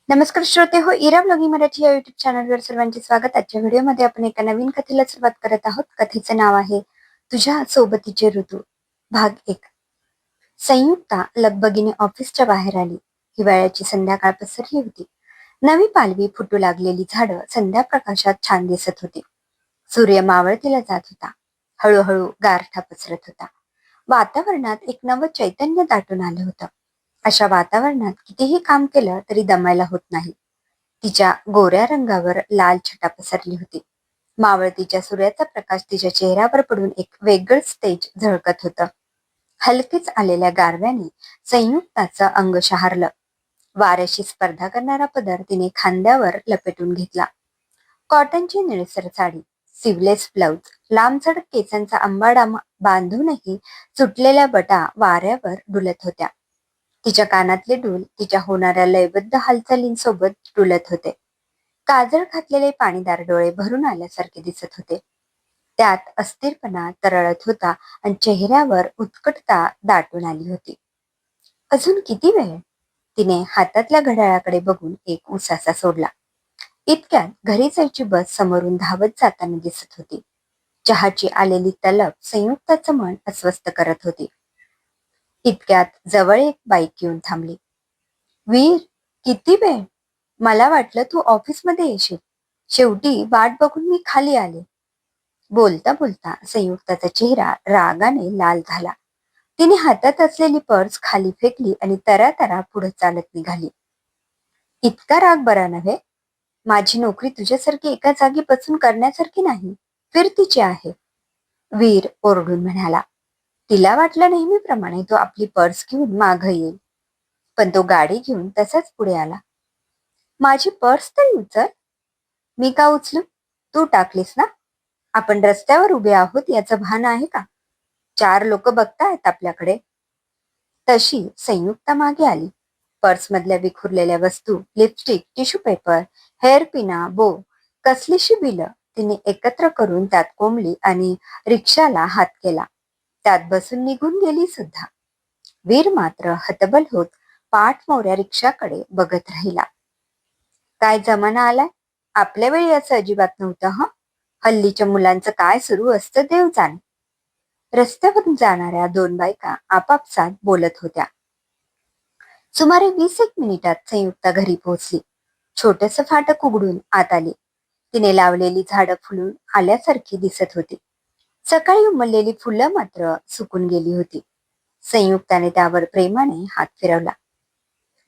नमस्कार श्रोते हो, इरा ब्लॉगिंग मराठी या युट्यूब चॅनलवर सर्वांचे स्वागत. आजच्या व्हिडिओमध्ये आपण एका नवीन कथेला सुरुवात करत आहोत. कथेचे नाव आहे तुझ्या सोबतीचे ऋतू, भाग 1. संयुक्ता लगबगीने ऑफिसच्या बाहेर आली. हिवाळ्याची संध्याकाळ पसरली होती. नवी पालवी फुटू लागलेली झाडं संध्याप्रकाशात छान दिसत होती. सूर्य मावळतीला जात होता. हळूहळू गारठा पसरत होता. वातावरणात एक नवं चैतन्य दाटून आलं होतं. अशा वातावरणात कितीही काम केलं तरी दमायला होत नाही. तिच्या गोऱ्या रंगावर लाल छटा पसरली होती. मावळतीच्या सूर्याचा प्रकाश तिच्या चेहऱ्यावर पडून एक वेगळंच तेज झळकत होतं. हलकेच आलेल्या गारव्याने संयुक्ताचं अंग शहारलं. वाऱ्याशी स्पर्धा करणारा पदर तिने खांद्यावर लपेटून घेतला. कॉटनची निळसर साडी, सिवलेस ब्लाउज, लांबसडक केसांचा अंबाडा बांधूनही सुटलेल्या बटा वाऱ्यावर डुलत होत्या. तिच्या कानातले डूल तिच्या होणाऱ्या लयबद्ध हालचालींसोबत डुलत होते. काजळ घातलेले पाणीदार डोळे भरून आल्यासारखे दिसत होते. त्यात अस्थिरपणा तरळत होता आणि चेहऱ्यावर उत्कटता दाटून आली होती. अजून किती वेळ? तिने हातातल्या घड्याळाकडे बघून एक उसासा सोडला. इतक्यात घरी जायची बस समोरून धावत जाताना दिसत होती. चहाची आलेली तलप संयुक्ताचं मन अस्वस्थ करत होती. इतक्यात जवळ एक बाईक येऊन थांबली. वीर, किती वेळ? मला वाटलं तू ऑफिसमध्ये येशील. शेवटी वाट बघून मी खाली आले. बोलता बोलता संयुक्ताचा चेहरा रागाने लाल झाला. तिने हातात असलेली पर्स खाली फेकली आणि तरातरा पुढे चालत निघाली. इतका राग बरा नव्हे. माझी नोकरी तुझ्यासारखी एका जागी बसून करण्यासारखी नाही, फिरतीची आहे. वीर ओरडून म्हणाला. तिला वाटलं नेहमीप्रमाणे तो आपली पर्स घेऊन माघ येईल, पण तो गाडी घेऊन तसाच पुढे आला. माझी पर्स तरी उचल. मी का उचलू? तू टाकलीस ना. आपण रस्त्यावर उभे आहोत याचं भान आहे का? 4 लोक बघतायत आपल्याकडे. तशी संयुक्ता मागे आली. पर्समधल्या विखुरलेल्या वस्तू, लिपस्टिक, टिश्यू पेपर, हेअर पिना, बो, कसलीशी बिलं तिने एकत्र करून त्यात कोंबली आणि रिक्षाला हात केला. त्यात बसून निघून गेली सुद्धा. वीर मात्र हतबल होत पाठमोऱ्या रिक्षाकडे बघत राहिला. काय जमाना आलाय? आपल्या वेळी असं अजिबात नव्हतं हं. हल्लीच्या मुलांचं काय सुरू असतं देव जाणे. रस्त्यावरून जाणाऱ्या 2 बायका आपापसात बोलत होत्या. सुमारे 20 मिनिटात संयुक्ता घरी पोहोचली. छोटस फाटक उघडून आत आली. तिने लावलेली झाडं फुलून आल्यासारखी दिसत होती. सकाळी उमललेली फुलं मात्र सुकून गेली होती. संयुक्ताने त्यावर प्रेमाने हात फिरवला.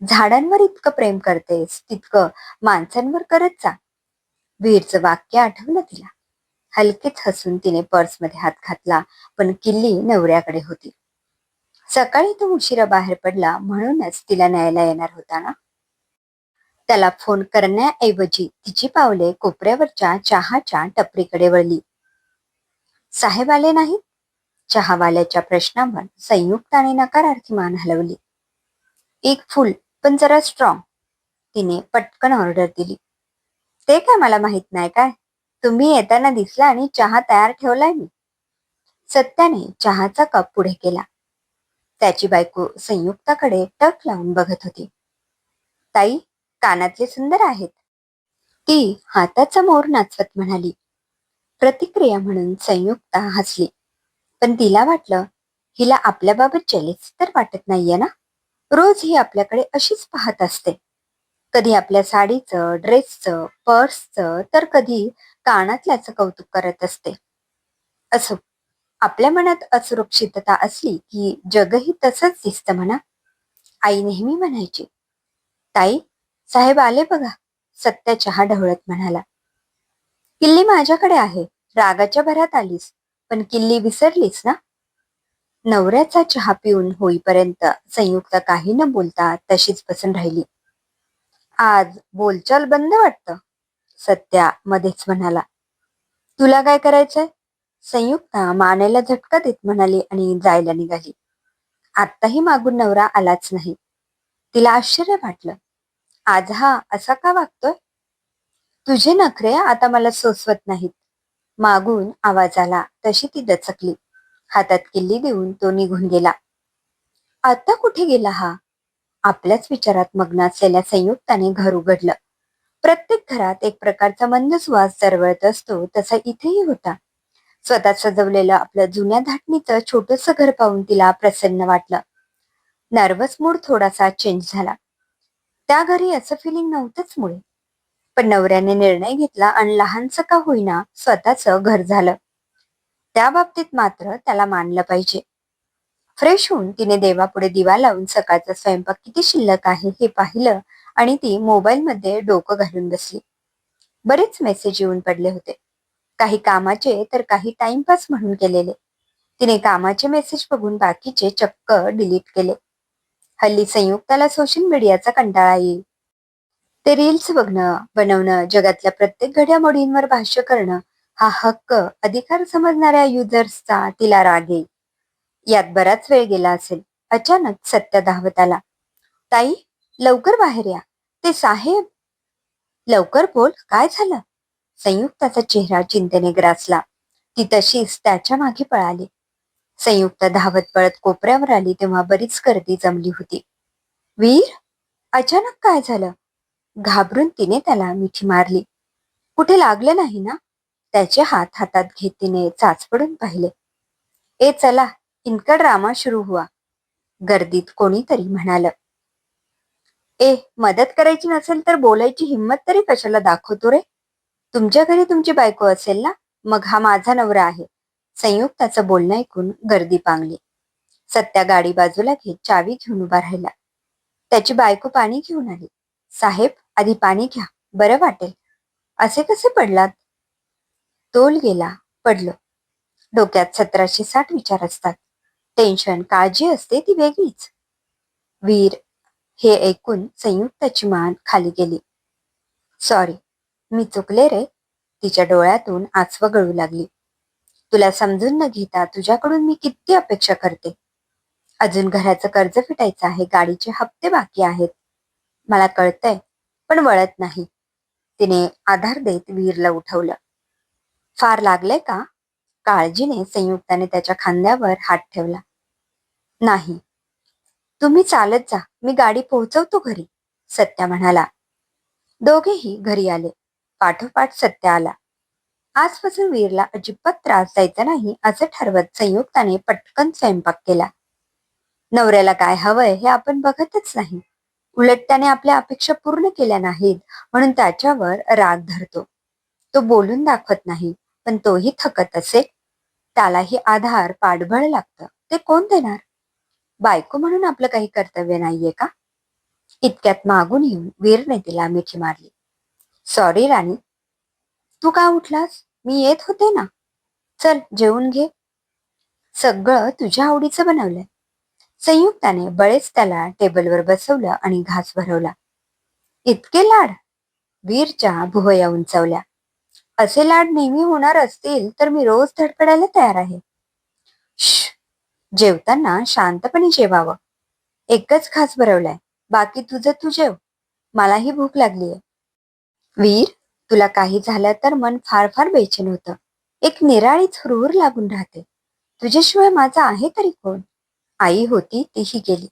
झाडांवर इतकं प्रेम करतेस तितकं माणसांवर करत जा. वीरचं वाक्य आठवलं तिला. हलकेच हसून तिने पर्समध्ये हात घातला, पण किल्ली नवऱ्याकडे होती. सकाळी तो उशिरा बाहेर पडला म्हणूनच तिला न्यायला येणार होता ना. त्याला फोन करण्याऐवजी तिची पावले कोपऱ्यावरच्या चहाच्या टपरीकडे वळली. साहेब आले नाहीत? चहावाल्याच्या प्रश्नावर संयुक्ताने नकारार्थी मान हलवली. एक फुल, पण जरा स्ट्रॉंग, तिने पटकन ऑर्डर दिली. ते काय मला माहित नाही काय? तुम्ही येताना दिसला आणि चहा तयार ठेवलाय मी. सत्याने चहाचा कप पुढे केला. त्याची बायको संयुक्ताकडे टक लावून बघत होती. ताई, कानातले सुंदर आहेत. ती हाताचा मोर नाचवत म्हणाली. प्रतिक्रिया म्हणून संयुक्ता हसली, पण तिला वाटलं हिला आपल्याबाबत जेलेसी तर वाटत नाहीये ना. रोज ही आपल्याकडे अशीच पाहत असते. कधी आपल्या साडीचं, ड्रेसचं, पर्सचं, तर कधी कानातल्याचं कौतुक करत असते. असो, आपल्या मनात असुरक्षितता असली की जगही तसंच दिसतं म्हणा. आई नेहमी म्हणायची. ताई, साहेब आले बघा. सत्या चहा ढवळत म्हणाला. किल्ली माझ्याकडे आहे. रागाच्या भरात आलीस, पण किल्ली विसरलीस ना. नवऱ्याचा चहा पिऊन होईपर्यंत संयुक्ता काही न बोलता तशीच बसून राहिली. आज बोलचाल बंद वाटतं, सत्या मध्येच म्हणाला. तुला काय करायचंय? संयुक्ता मानेला झटका देत म्हणाली आणि जायला निघाली. आत्ताही मागून नवरा आलाच नाही. तिला आश्चर्य वाटलं. आज हा असा का वागतोय? तुझे नखरे आता मला सोसवत नाहीत. मागून आवाज आला तशी ती दचकली. हातात किल्ली देऊन तो निघून गेला. आता कुठे गेला हा? आपल्याच विचारात मग्न असलेल्या संयुक्ताने घर उघडलं. प्रत्येक घरात एक प्रकारचा मंद सुवास दरवळत असतो, तसा इथेही होता. स्वतः सजवलेलं आपलं जुन्या धाटणीचं छोटस घर पाहून तिला प्रसन्न वाटलं. नर्वस मूड थोडासा चेंज झाला. त्या घरी असं फिलिंग नव्हतंच मुळे. पण नवऱ्याने निर्णय घेतला आणि लहानसं का होईना स्वतःचं घर झालं. त्या बाबतीत मात्र त्याला मानलं पाहिजे. फ्रेश होऊन तिने देवापुढे दिवा लावून सकाळचा स्वयंपाक किती शिल्लक आहे हे पाहिलं आणि ती मोबाईलमध्ये डोकं घालून बसली. बरेच मेसेज येऊन पडले होते. काही कामाचे तर काही टाइमपास म्हणून केलेले. तिने कामाचे मेसेज बघून बाकीचे चक्क डिलीट केले. हल्ली संयुक्ताला सोशल मीडियाचा कंटाळा येईल. ते रील्स बघणं, बनवणं, जगातल्या प्रत्येक घडामोडींवर भाष्य करणं, हा हक्क, अधिकार समजणाऱ्या युजर्सचा तिला राग येईल. यात बराच वेळ गेला असेल. अचानक सत्य धावत आला. ताई, लवकर बाहेर या. ते साहेब. लवकर बोल, काय झालं? संयुक्ताचा चेहरा चिंतेने ग्रासला. ती तशीच त्याच्या मागे पळाली. संयुक्त धावत पळत कोपऱ्यावर आली तेव्हा बरीच गर्दी जमली होती. वीर, अचानक काय झालं? घाबरून तिने त्याला मिठी मारली. कुठे लागलं नाही ना? त्याचे हात हातात घेत तिने चाचपडून पाहिले. ए चला, इनका ड्रामा सुरू हुआ. गर्दीत कोणीतरी म्हणाल. ए, मदत करायची नसेल तर बोलायची हिंमत तरी कशाला दाखवतो रे? तुमच्या घरी तुमची बायको असेल ना, मग हा माझा नवरा आहे. संयुक्ताचं बोलणं ऐकून गर्दी पांगली. सत्या गाडी बाजूला घेत चावी घेऊन उभा राहिला. त्याची बायको पाणी घेऊन आली. साहेब, आधी पाणी घ्या, बरं वाटेल. असे कसे पडलात? तोल गेला, पडलो. डोक्यात 1760 विचार असतात. टेन्शन, काळजी असते ती वेगळीच. वीर, हे ऐकून संयुक्ताची मान खाली गेली. सॉरी, मी चुकले रे. तिच्या डोळ्यातून आसवं गळू लागली. तुला समजून न घेता तुझ्याकडून मी किती अपेक्षा करते. अजून घराचं कर्ज फिटायचं आहे, गाडीचे हप्ते बाकी आहेत. मला कळतंय, पण वळत नाही. तिने आधार देत वीरला उठवलं. फार लागलंय का? काळजीने संयुक्ताने त्याच्या खांद्यावर हात ठेवला. नाही, तुम्ही चालत जा, मी गाडी पोहोचवतो घरी, सत्या म्हणाला. दोघेही घरी आले. पाठोपाठ सत्य आला. आजपासून वीरला अजिबात त्रास द्यायचा नाही असं ठरवत संयुक्ताने पटकन स्वयंपाक केला. नवऱ्याला काय हवंय हे आपण बघतच नाही. उलट त्याने आपल्या अपेक्षा पूर्ण केल्या नाहीत म्हणून त्याच्यावर राग धरतो. तो बोलून दाखवत नाही, पण तोही थकत असेल. त्यालाही आधार, पाठबळ लागतं. ते कोण देणार? बायको म्हणून आपलं काही कर्तव्य नाहीये का? इतक्यात मागून येऊन वीरने तिला मिठी मारली. सॉरी राणी, तू का उठलास? मी येत होते ना. चल जेवून घे. सगळं तुझ्या आवडीचं बनवलंय. संयुक्ताने बळेच त्याला टेबलवर बसवलं आणि घास भरवला. इतके लाड? वीरच्या भुवया उंचावल्या. असे लाड नेहमी होणार असतील तर मी रोज धडपडायला तयार आहे. श्श, जेवताना शांतपणे जेवावं. एकच घास भरवलाय, बाकी तुझं तू जेव. मलाही भूक लागलीये. वीर, तुला काही झालं तर मन फार फार बेचैन होतं. एक निराळीच हुरहुर लागून राहते. तुझ्याशिवाय माझा आहे तरी कोण? आई होती, तीही गेली.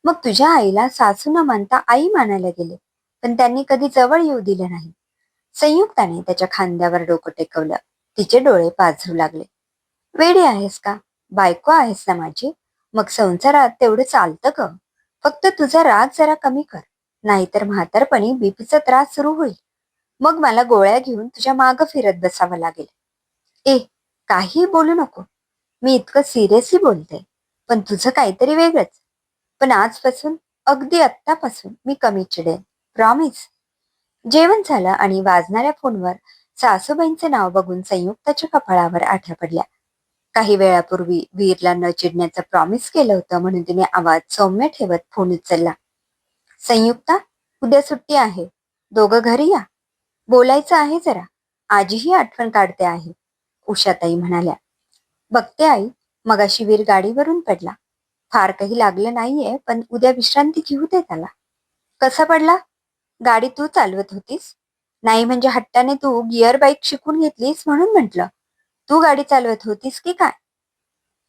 मग तुझ्या आईला सासू न मानता आई मानायला गेले, पण त्यांनी कधी जवळ येऊ दिलं नाही. संयुक्ताने त्याच्या खांद्यावर डोकं टेकवलं. तिचे डोळे पाझरू लागले. वेडी आहेस का? बायको आहेस ना माझी, मग संसारात तेवढं चालतं ग. फक्त तुझा राग जरा कमी कर, नाहीतर म्हातारपणी बीपीचा त्रास सुरू होईल. मग मला गोळ्या घेऊन तुझ्या मागं फिरत बसावं लागेल. ए, काही बोलू नको. मी इतकं सिरियसली बोलते, पण तुझं काहीतरी वेगळंच. पण आजपासून, अगदी आत्तापासून मी कमी चिडेन. प्रॉमिस. जेवण झालं आणि वाजणाऱ्या फोनवर सासूबाईंचे नाव बघून संयुक्ताच्या कपाळावर आठ्या पडल्या. काही वेळापूर्वी वीरला न चिडण्याचं प्रॉमिस केलं होतं म्हणून तिने आवाज सौम्य ठेवत फोन उचलला. संयुक्ता, उद्या सुट्टी आहे. दोघं घरी या. बोलायचं आहे जरा. आजीही आठवण काढते आहे, उषाताई म्हणाल्या. बघते आई, मगाशी वीर गाडीवरून पडला. फार काही लागलं नाहीये, पण उद्या विश्रांती घेऊ दे त्याला. कसा पडला? गाडी तू चालवत होतीस? नाही म्हणजे हट्टाने तू गिअर बाईक शिकून घेतलीस म्हणून म्हटलं. तू गाडी चालवत होतीस की काय?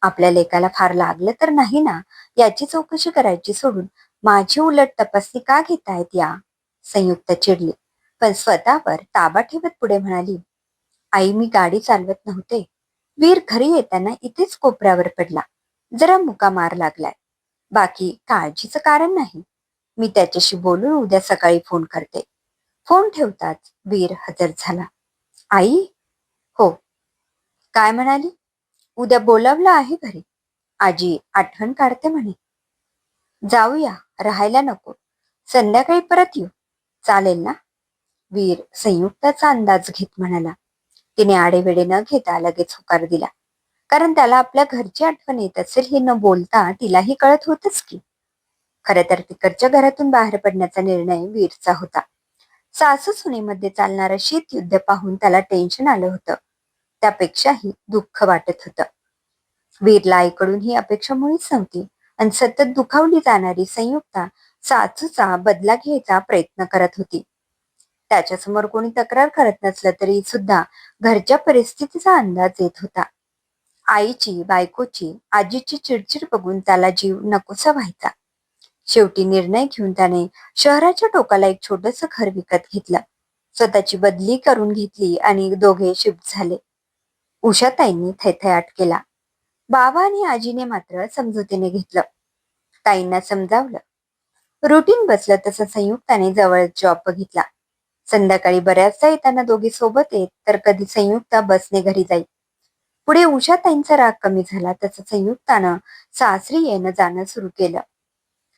आपल्या लेकाला फार लागलं तर नाही ना, याची चौकशी करायची सोडून माझी उलट तपासणी का घेतायत या? संयुक्त चिडली, पण स्वतःवर ताबा ठेवत पुढे म्हणाली, आई मी गाडी चालवत नव्हते. वीर घरी येताना इथेच कोपऱ्यावर पडला. जरा मुका मार लागलाय. बाकी काळजीचं कारण नाही. मी त्याच्याशी बोलून उद्या सकाळी फोन करते. फोन ठेवताच वीर हजर झाला. आई? हो. काय म्हणाली? उद्या बोलावलं आहे घरी. आजी आठवण काढते म्हणे. जाऊया, राहायला नको. संध्याकाळी परत येऊ. चालेल ना? वीर संयुक्ताचा अंदाज घेत म्हणाला. तिने आडेवेडे न घेता लगेच होकार दिला. कारण त्याला आपल्या घरची आठवण येत असेल हे न बोलता तिलाही कळत होतच की. खरं तर तिकडच्या घरातून बाहेर पडण्याचा निर्णय वीरचा होता. सासू सुनेमध्ये चालणारं शीतयुद्ध पाहून त्याला टेन्शन आलं होतं. त्यापेक्षाही दुःख वाटत होतं. वीरला आईकडून ही अपेक्षा मुळीच नव्हती आणि सतत दुखावली जाणारी संयुक्ता सासूचा बदला घ्यायचा प्रयत्न करत होती. त्याच्यासमोर कोणी तक्रार करत नसलं तरी सुद्धा घरच्या परिस्थितीचा अंदाज येत होता. आईची, बायकोची, आजीची चिडचिड बघून त्याला जीव नकोसा व्हायचा. शेवटी निर्णय घेऊन त्याने शहराच्या टोकाला एक छोटस घर विकत घेतलं. स्वतःची बदली करून घेतली आणि दोघे शिफ्ट झाले. उषाताईंनी थैथयाट केला. बाबा आणि आजीने मात्र समजुतीने घेतलं. ताईंना समजावलं. रुटीन बसलं तसं संयुक्ताने जवळ जॉब बघितला. संध्याकाळी बऱ्याचदा येताना दोघे सोबत येत तर कधी संयुक्ता बसने घरी जाई. पुढे उषाताईंचा राग कमी झाला तसं संयुक्तानं सासरी येणं जाणं सुरू केलं.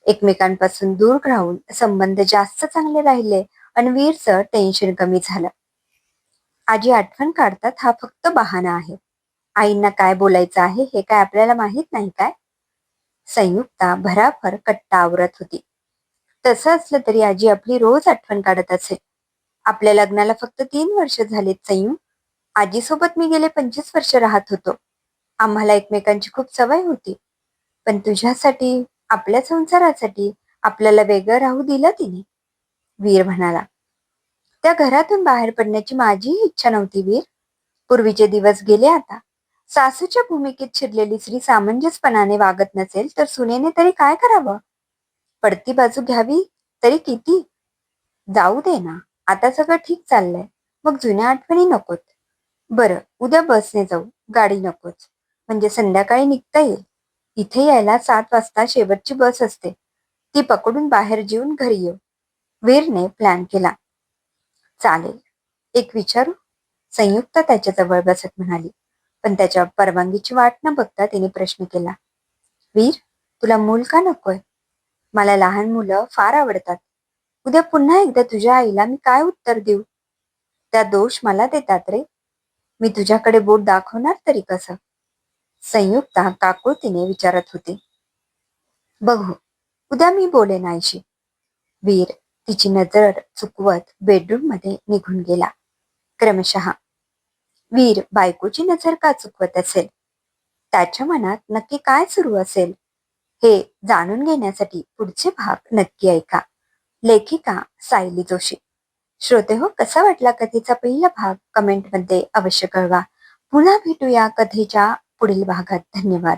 एकमेकांपासून दूर राहून संबंध जास्त चांगले राहिले आणि वीरचं टेन्शन कमी झालं. आजी आठवण काढतात हा फक्त बहाणा आहे. आईंना काय बोलायचं आहे हे काय आपल्याला माहित नाही काय? संयुक्ता भराभर कट्टा आवरत होती. तसं असलं तरी आजी आपली रोज आठवण काढत असे. आपल्या लग्नाला फक्त 3 वर्ष झालेत संयू. आजीसोबत मी गेले 25 वर्ष राहत होतो. आम्हाला एकमेकांची खूप सवय होती. पण तुझ्यासाठी, आपल्या संसारासाठी आपल्याला वेगळं राहू दिलं तिने, वीर म्हणाला. त्या घरातून बाहेर पडण्याची माझीही इच्छा नव्हती वीर. पूर्वीचे दिवस गेले आता. सासूच्या भूमिकेत शिरलेली स्त्री सामंजस्यपणाने वागत नसेल तर सुनेने तरी काय करावं? पडती बाजू घ्यावी तरी किती? जाऊ दे ना, आता सगळं ठीक चाललंय. मग जुन्या आठवणी नकोत. बरं, उद्या बसने जाऊ, गाडी नकोच. म्हणजे संध्याकाळी निघता येईल. इथे यायला 7 वाजता शेवटची बस असते. ती पकडून बाहेर जेवून घरी येऊ. वीरने प्लॅन केला. चालेल. एक विचारू? संयुक्ता त्याच्याजवळ बसत म्हणाली. पण त्याच्या परवानगीची वाट न बघता तिने प्रश्न केला. वीर, तुला मूल का नकोय? मला लहान मुलं फार आवडतात. उद्या पुन्हा एकदा तुझ्या आईला मी काय उत्तर देऊ? त्या दोष मला देतात रे. मी तुझ्याकडे बोट दाखवणार तरी कसं? संयुक्ता काकुळतीने विचारत होती. बघू, उद्या मी बोलेन आईशी. वीर तिची नजर चुकवत बेडरूम मध्ये निघून गेला. क्रमशः वीर बायकोची नजर का चुकवत असेल? त्याच्या मनात नक्की काय सुरू असेल? हे जाणून घेण्यासाठी पुढचे भाग नक्की ऐका. लेखिका सायली जोशी. श्रोते हो, कसा वाटला कथेचा पहिला भाग कमेंटमध्ये अवश्य कळवा. पुन्हा भेटूया कथेच्या पुढील भागात. धन्यवाद.